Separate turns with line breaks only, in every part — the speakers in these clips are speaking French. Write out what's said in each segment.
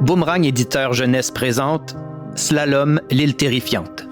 Boomerang Éditeur Jeunesse présente Slalom, l'île terrifiante.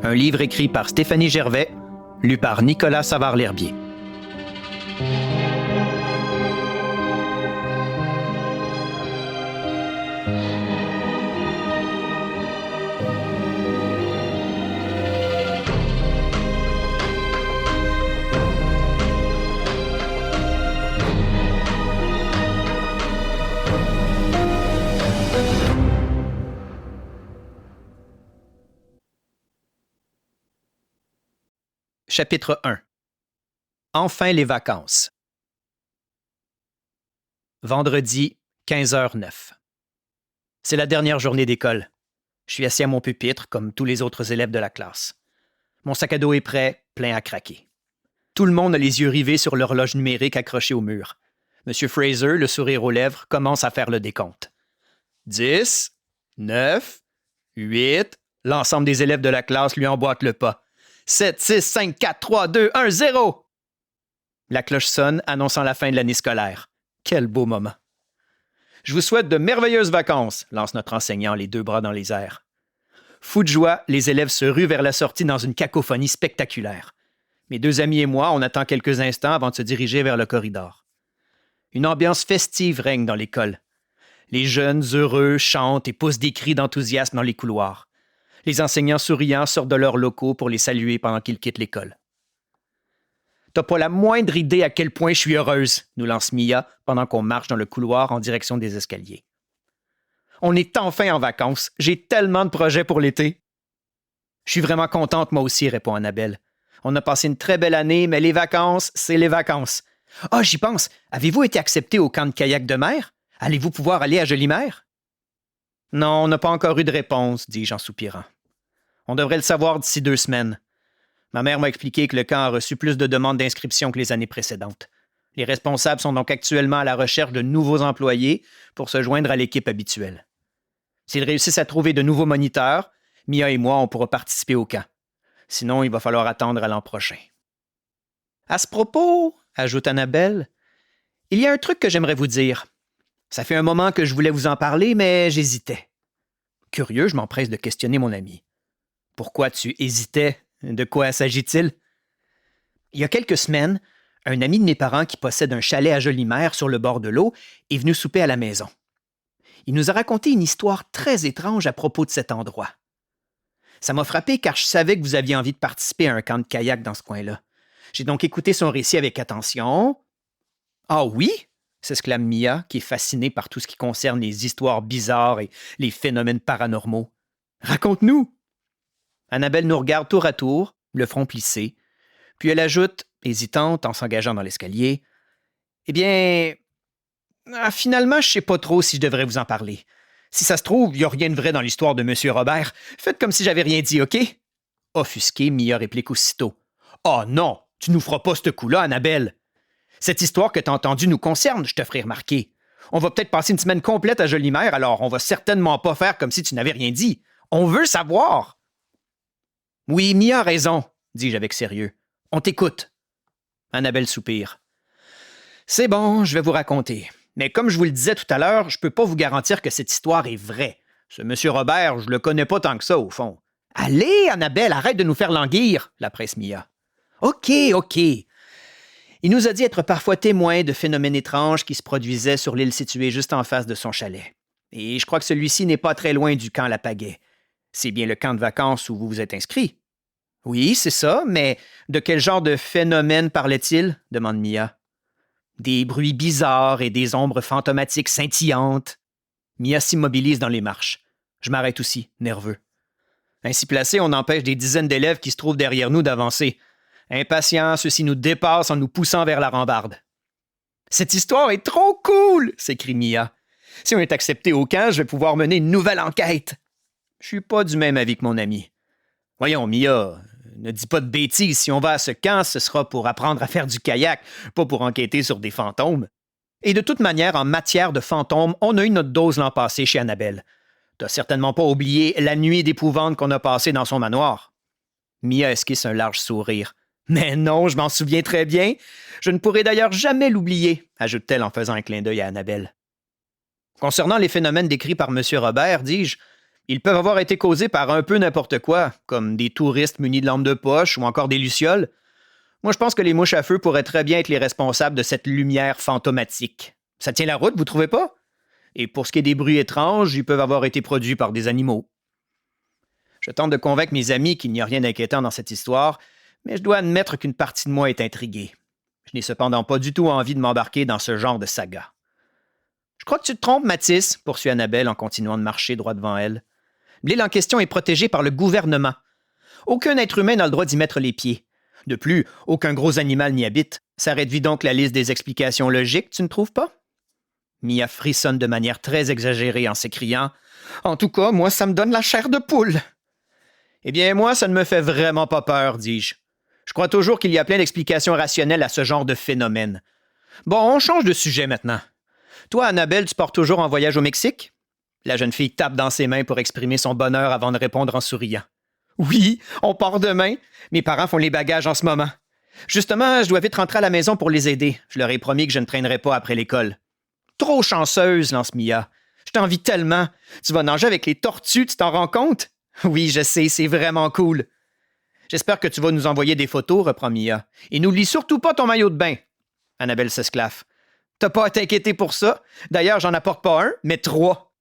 Un livre écrit par Stéphanie Gervais, lu par Nicolas Savard-L'Herbier. Chapitre 1. Enfin les vacances. Vendredi, 15h09. C'est la dernière journée d'école. Je suis assis à mon pupitre, comme tous les autres élèves de la classe. Mon sac à dos est prêt, plein à craquer. Tout le monde a les yeux rivés sur l'horloge numérique accrochée au mur. M. Fraser, le sourire aux lèvres, commence à faire le décompte. 10, 9, 8... L'ensemble des élèves de la classe lui emboîtent le pas. 7, 6, 5, 4, 3, 2, 1, 0! La cloche sonne, annonçant la fin de l'année scolaire. Quel beau moment! Je vous souhaite de merveilleuses vacances, lance notre enseignant, les deux bras dans les airs. Fous de joie, les élèves se ruent vers la sortie dans une cacophonie spectaculaire. Mes deux amis et moi, on attend quelques instants avant de se diriger vers le corridor. Une ambiance festive règne dans l'école. Les jeunes, heureux, chantent et poussent des cris d'enthousiasme dans les couloirs. Les enseignants souriants sortent de leurs locaux pour les saluer pendant qu'ils quittent l'école. « T'as pas la moindre idée à quel point je suis heureuse », nous lance Mia pendant qu'on marche dans le couloir en direction des escaliers. « On est enfin en vacances. J'ai tellement de projets pour l'été. »« Je suis vraiment contente, moi aussi », répond Annabelle. « On a passé une très belle année, mais les vacances, c'est les vacances. Ah, j'y pense. Avez-vous été accepté au camp de kayak de mer? Allez-vous pouvoir aller à Jolimer? » « Non, on n'a pas encore eu de réponse, dis-je en soupirant. On devrait le savoir d'ici 2 semaines. Ma mère m'a expliqué que le camp a reçu plus de demandes d'inscription que les années précédentes. Les responsables sont donc actuellement à la recherche de nouveaux employés pour se joindre à l'équipe habituelle. S'ils réussissent à trouver de nouveaux moniteurs, Mia et moi, on pourra participer au camp. Sinon, il va falloir attendre à l'an prochain. À ce propos, ajoute Annabelle, il y a un truc que j'aimerais vous dire. Ça fait un moment que je voulais vous en parler, mais j'hésitais. Curieux, je m'empresse de questionner mon ami. Pourquoi tu hésitais? De quoi s'agit-il? Il y a quelques semaines, un ami de mes parents qui possède un chalet à Jolimer sur le bord de l'eau est venu souper à la maison. Il nous a raconté une histoire très étrange à propos de cet endroit. Ça m'a frappé car je savais que vous aviez envie de participer à un camp de kayak dans ce coin-là. J'ai donc écouté son récit avec attention. « Ah oui? » s'exclame Mia, qui est fascinée par tout ce qui concerne les histoires bizarres et les phénomènes paranormaux. « Raconte-nous! » Annabelle nous regarde tour à tour, le front plissé, puis elle ajoute, hésitante en s'engageant dans l'escalier, « Eh bien, finalement, je ne sais pas trop si je devrais vous en parler. Si ça se trouve, il n'y a rien de vrai dans l'histoire de M. Robert. Faites comme si j'avais rien dit, OK? » Offusquée, Mia réplique aussitôt. « Oh non, tu nous feras pas ce coup-là, Annabelle. Cette histoire que tu as entendue nous concerne, je te ferai remarquer. On va peut-être passer une semaine complète à Jolimer, alors on va certainement pas faire comme si tu n'avais rien dit. On veut savoir. » « Oui, Mia a raison, dis-je avec sérieux. On t'écoute. » Annabelle soupire. « C'est bon, je vais vous raconter. Mais comme je vous le disais tout à l'heure, je peux pas vous garantir que cette histoire est vraie. Ce monsieur Robert, je le connais pas tant que ça, au fond. »« Allez, Annabelle, arrête de nous faire languir, » la presse Mia. « OK. Il nous a dit être parfois témoin de phénomènes étranges qui se produisaient sur l'île située juste en face de son chalet. Et je crois que celui-ci n'est pas très loin du camp La Pagaie. C'est bien le camp de vacances où vous vous êtes inscrit. »« Oui, c'est ça, mais de quel genre de phénomène parlait-il? » demande Mia. « Des bruits bizarres et des ombres fantomatiques scintillantes. » Mia s'immobilise dans les marches. Je m'arrête aussi, nerveux. Ainsi placé, on empêche des dizaines d'élèves qui se trouvent derrière nous d'avancer. Impatients, ceux-ci nous dépassent en nous poussant vers la rambarde. « Cette histoire est trop cool! » s'écrie Mia. « Si on est accepté au camp, je vais pouvoir mener une nouvelle enquête. » Je suis pas du même avis que mon ami. « Voyons, Mia, ne dis pas de bêtises. Si on va à ce camp, ce sera pour apprendre à faire du kayak, pas pour enquêter sur des fantômes. Et de toute manière, en matière de fantômes, on a eu notre dose l'an passé chez Annabelle. T'as certainement pas oublié la nuit d'épouvante qu'on a passée dans son manoir. » Mia esquisse un large sourire. « Mais non, je m'en souviens très bien. Je ne pourrai d'ailleurs jamais l'oublier, » ajoute-t-elle en faisant un clin d'œil à Annabelle. Concernant les phénomènes décrits par M. Robert, dis-je, ils peuvent avoir été causés par un peu n'importe quoi, comme des touristes munis de lampes de poche ou encore des lucioles. Moi, je pense que les mouches à feu pourraient très bien être les responsables de cette lumière fantomatique. Ça tient la route, vous trouvez pas? Et pour ce qui est des bruits étranges, ils peuvent avoir été produits par des animaux. Je tente de convaincre mes amis qu'il n'y a rien d'inquiétant dans cette histoire, mais je dois admettre qu'une partie de moi est intriguée. Je n'ai cependant pas du tout envie de m'embarquer dans ce genre de saga. Je crois que tu te trompes, Mathis, poursuit Annabelle en continuant de marcher droit devant elle. L'île en question est protégée par le gouvernement. Aucun être humain n'a le droit d'y mettre les pieds. De plus, aucun gros animal n'y habite. Ça réduit donc la liste des explications logiques, tu ne trouves pas? Mia frissonne de manière très exagérée en s'écriant « En tout cas, moi, ça me donne la chair de poule !» Eh bien, moi, ça ne me fait vraiment pas peur, dis-je. Je crois toujours qu'il y a plein d'explications rationnelles à ce genre de phénomène. Bon, on change de sujet maintenant. Toi, Annabelle, tu pars toujours en voyage au Mexique? La jeune fille tape dans ses mains pour exprimer son bonheur avant de répondre en souriant. Oui, on part demain. Mes parents font les bagages en ce moment. Justement, je dois vite rentrer à la maison pour les aider. Je leur ai promis que je ne traînerai pas après l'école. Trop chanceuse, lance Mia. Je t'envie tellement. Tu vas nager avec les tortues, tu t'en rends compte? Oui, je sais, c'est vraiment cool. J'espère que tu vas nous envoyer des photos, reprend Mia. Et n'oublie surtout pas ton maillot de bain. Annabelle s'esclaffe. T'as pas à t'inquiéter pour ça. D'ailleurs, j'en apporte pas un, mais 3.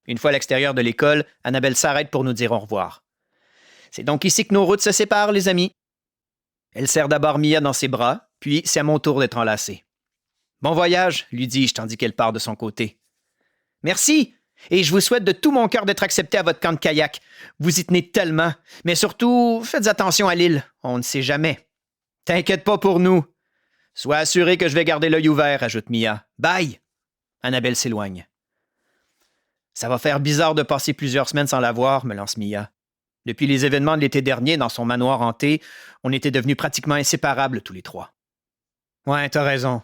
Une fois à l'extérieur de l'école, Annabelle s'arrête pour nous dire au revoir. C'est donc ici que nos routes se séparent, les amis. Elle serre d'abord Mia dans ses bras, puis c'est à mon tour d'être enlacé. Bon voyage, lui dis-je tandis qu'elle part de son côté. Merci, et je vous souhaite de tout mon cœur d'être accepté à votre camp de kayak. Vous y tenez tellement, mais surtout, faites attention à l'île, on ne sait jamais. T'inquiète pas pour nous. Sois assuré que je vais garder l'œil ouvert, ajoute Mia. Bye! Annabelle s'éloigne. Ça va faire bizarre de passer plusieurs semaines sans la voir, me lance Mia. Depuis les événements de l'été dernier dans son manoir hanté, on était devenus pratiquement inséparables tous les 3. Ouais, t'as raison.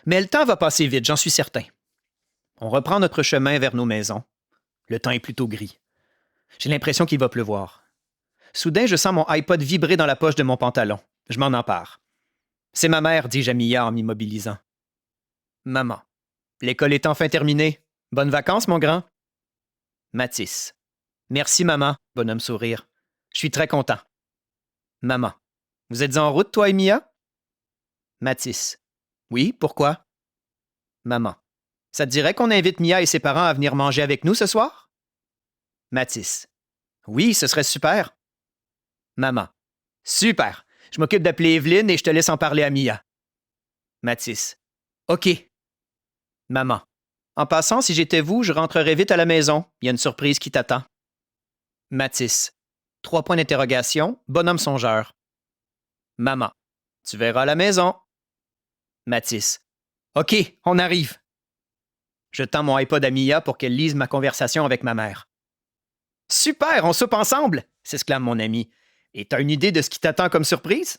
Mais le temps va passer vite, j'en suis certain. On reprend notre chemin vers nos maisons. Le temps est plutôt gris. J'ai l'impression qu'il va pleuvoir. Soudain, je sens mon iPod vibrer dans la poche de mon pantalon. Je m'en empare. C'est ma mère, dis-je à Mia en m'immobilisant. Maman, l'école est enfin terminée. Bonnes vacances, mon grand? Mathis. Merci, maman, bonhomme sourire. Je suis très content. Maman. Vous êtes en route, toi et Mia? Mathis. Oui, pourquoi? Maman. Ça te dirait qu'on invite Mia et ses parents à venir manger avec nous ce soir? Mathis. Oui, ce serait super. Maman. Super. Je m'occupe d'appeler Evelyne et je te laisse en parler à Mia. Mathis. OK. Maman. En passant, si j'étais vous, je rentrerais vite à la maison. Il y a une surprise qui t'attend. Mathis. 3 points d'interrogation. Bonhomme songeur. Maman. Tu verras à la maison. Mathis. OK, on arrive. Je tends mon iPod à Mia pour qu'elle lise ma conversation avec ma mère. Super, on soupe ensemble, s'exclame mon ami. Et t'as une idée de ce qui t'attend comme surprise?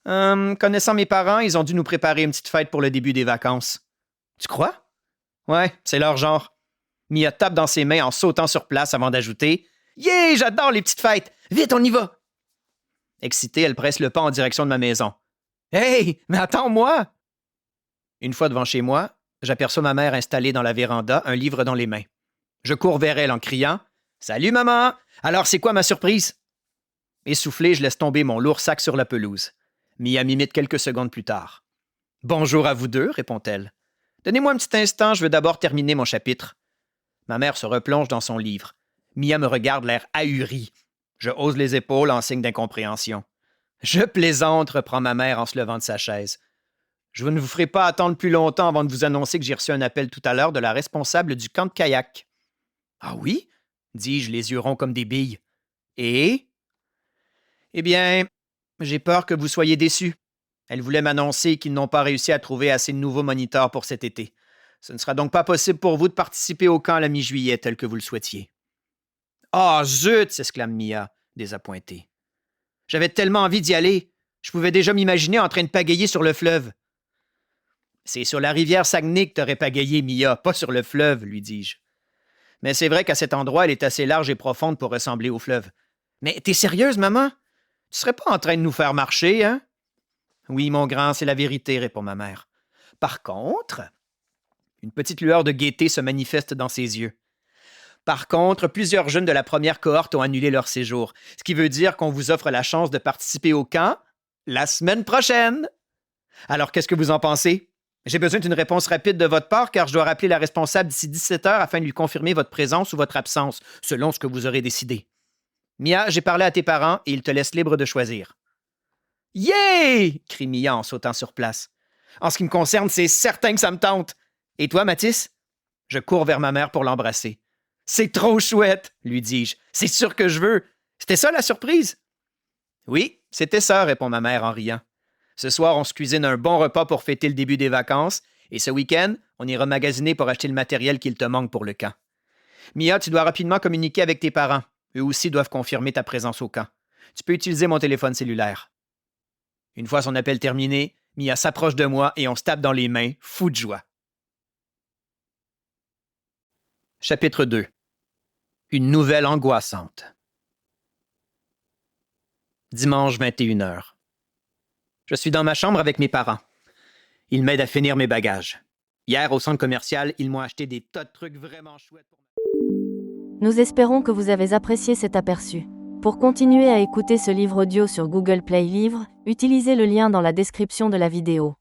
Connaissant mes parents, ils ont dû nous préparer une petite fête pour le début des vacances. Tu crois? Ouais, c'est leur genre. Mia tape dans ses mains en sautant sur place avant d'ajouter « Yeah, j'adore les petites fêtes! Vite, on y va! » Excitée, elle presse le pas en direction de ma maison. « Hey, mais attends-moi! » Une fois devant chez moi, j'aperçois ma mère installée dans la véranda, un livre dans les mains. Je cours vers elle en criant « Salut maman! Alors c'est quoi ma surprise? » Essoufflé, je laisse tomber mon lourd sac sur la pelouse. Mia m'imite quelques secondes plus tard. « Bonjour à vous deux, répond-elle. Donnez-moi un petit instant, je veux d'abord terminer mon chapitre. Ma mère se replonge dans son livre. Mia me regarde l'air ahuri. Je hausse les épaules en signe d'incompréhension. Je plaisante, reprend ma mère en se levant de sa chaise. Je ne vous ferai pas attendre plus longtemps avant de vous annoncer que j'ai reçu un appel tout à l'heure de la responsable du camp de kayak. Ah oui? Dis-je, les yeux ronds comme des billes. Et? Eh bien, j'ai peur que vous soyez déçus. Elle voulait m'annoncer qu'ils n'ont pas réussi à trouver assez de nouveaux moniteurs pour cet été. Ce ne sera donc pas possible pour vous de participer au camp à la mi-juillet tel que vous le souhaitiez. Ah, zut! S'exclame Mia, désappointée. J'avais tellement envie d'y aller. Je pouvais déjà m'imaginer en train de pagayer sur le fleuve. C'est sur la rivière Saguenay que t'aurais pagayé, Mia, pas sur le fleuve, lui dis-je. Mais c'est vrai qu'à cet endroit, elle est assez large et profonde pour ressembler au fleuve. Mais t'es sérieuse, maman? Tu serais pas en train de nous faire marcher, hein? Oui, mon grand, c'est la vérité, répond ma mère. Par contre, Une petite lueur de gaieté se manifeste dans ses yeux. Par contre, plusieurs jeunes de la première cohorte ont annulé leur séjour, ce qui veut dire qu'on vous offre la chance de participer au camp la semaine prochaine. Alors, qu'est-ce que vous en pensez? J'ai besoin d'une réponse rapide de votre part car je dois rappeler la responsable d'ici 17 heures afin de lui confirmer votre présence ou votre absence, selon ce que vous aurez décidé. Mia, j'ai parlé à tes parents et ils te laissent libre de choisir. Yeah! Crie Mia en sautant sur place. En ce qui me concerne, c'est certain que ça me tente. Et toi, Mathis? Je cours vers ma mère pour l'embrasser. C'est trop chouette, lui dis-je. C'est sûr que je veux. C'était ça la surprise? Oui, c'était ça, répond ma mère en riant. Ce soir, on se cuisine un bon repas pour fêter le début des vacances, et ce week-end, on ira magasiner pour acheter le matériel qu'il te manque pour le camp. Mia, tu dois rapidement communiquer avec tes parents. Eux aussi doivent confirmer ta présence au camp. Tu peux utiliser mon téléphone cellulaire. Une fois son appel terminé, Mia s'approche de moi et on se tape dans les mains, fou de joie. Chapitre 2. Une nouvelle angoissante. Dimanche 21h. Je suis dans ma chambre avec mes parents. Ils m'aident à finir mes bagages. Hier, au centre commercial, ils m'ont acheté des tas de trucs vraiment chouettes pour
Nous espérons que vous avez apprécié cet aperçu. Pour continuer à écouter ce livre audio sur Google Play Livres, utilisez le lien dans la description de la vidéo.